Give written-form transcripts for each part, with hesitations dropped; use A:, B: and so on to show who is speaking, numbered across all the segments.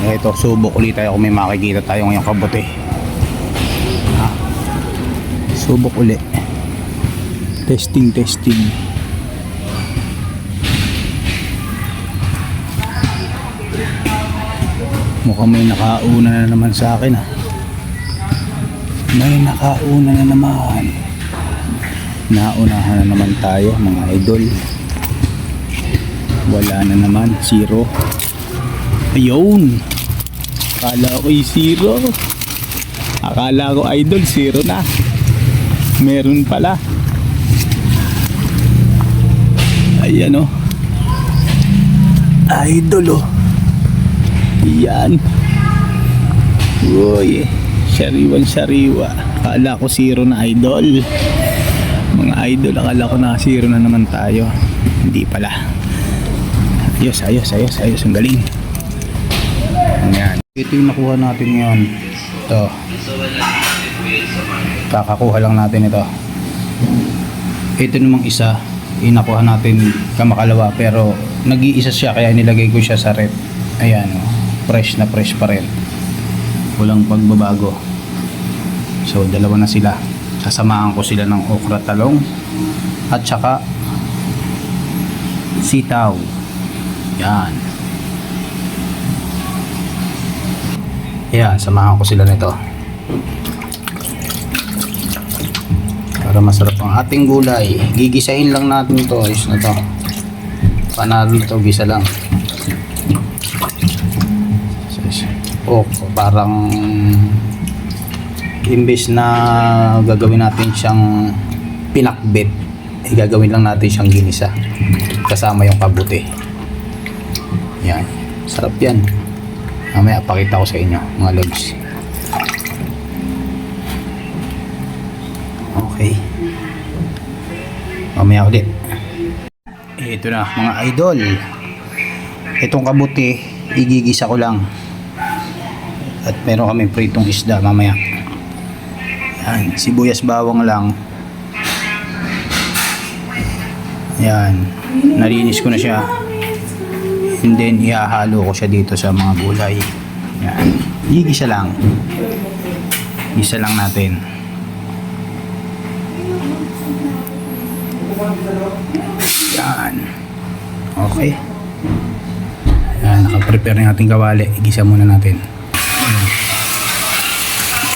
A: Ito, subok ulit tayo kung may makikita tayo ngayong kabuti. Subok ulit. Testing. Mukhang may nakauna na naman sa akin. May nakauna na naman. Naunahan na naman tayo mga idol. Wala na naman, 0. Ayun. Akala ko 0. Akala ko idol 0 na. Meron pala. Ayan o. Idol o. Yan. Uy, sariwa. Akala ko 0 na idol. Mga idol, akala ko na 0 na naman tayo. Hindi pala. Ayos. Ang galing. Ayan. Ito yung nakuha natin ngayon. Ito. Kakakuha lang natin ito. Ito namang isa, inakuha natin kamakalawa pero nag-iisa siya kaya nilagay ko siya sa rep. Ayan, fresh na fresh pa rin. Walang pagbabago. So, dalawa na sila. Sasamahan ko sila ng okra talong at saka sitaw. Yan. Yan, samahan ko sila nito. Para masarap ang ating gulay. Gigisahin lang natin ito. Ayos na to. Panalo ito, gisa lang. Oh, parang imbes na gagawin natin siyang pinakbit, gagawin lang natin siyang ginisa kasama yung kabuti. Yan, sarap yan. Mamaya pakita ko sa inyo mga logs. Okay, mamaya ulit. Ito na mga idol, itong kabuti igigisa ko lang at meron kami pritong isda mamaya. Yan, sibuyas bawang lang. Yan, nalinis ko na siya. And then ihahalo ko siya dito sa mga gulay. Yan, igisa lang. Isa lang natin. Yan. Okay. Yan, nakaprepare na natin kawali. Igisa muna natin.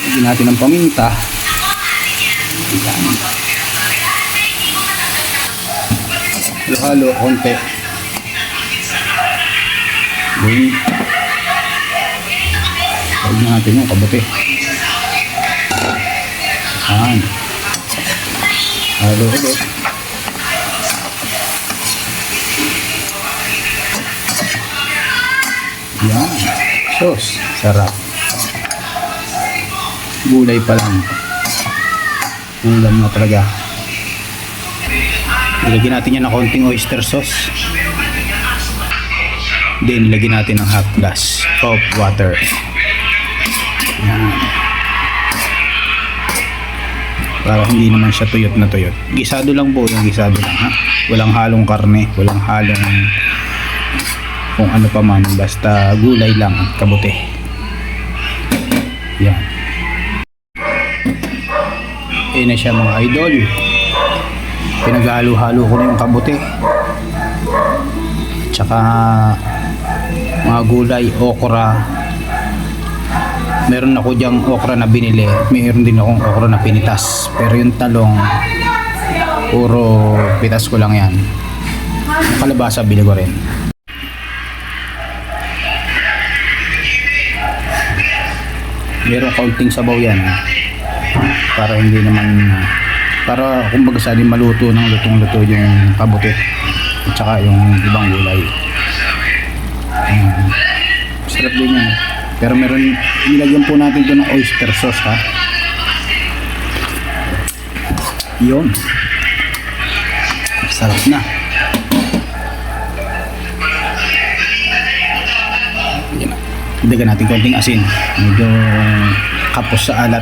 A: Lagyan natin ng paminta. Yan. Halo-halo, konti. Then, lagyan natin yung kabuti. Yan. Halo ulit. Yan. Sos, sarap. Gulay pa lang. Ulam na talaga. Ilagyan natin yan ng konting oyster sauce. Then ilagyan natin ng half glass of water. Yan. Para hindi naman siya tuyot na tuyot. Gisado lang po yung gisado lang ha. Walang halong karne, walang halong kung ano pa man, basta gulay lang at kabuti. Yan. Ayan na siya mga idol. Pinaghalo-halo ko na yung kabuti. Tsaka mga gulay, okra. Meron ako dyang okra na binili. Meron din akong okra na pinitas. Pero yung talong, puro pitas ko lang yan. Kalabasa bili ko rin. Meron kaunting sabaw yan para hindi naman para kumbaga sa din maluto ng lutong-luto yung kabuti at saka yung ibang gulay. Sarap din yan. Pero meron, nilagyan po natin ito ng oyster sauce ha. Yun, sarap na. Yan na. Dagdagan natin konting asin, medyo kapos sa alat.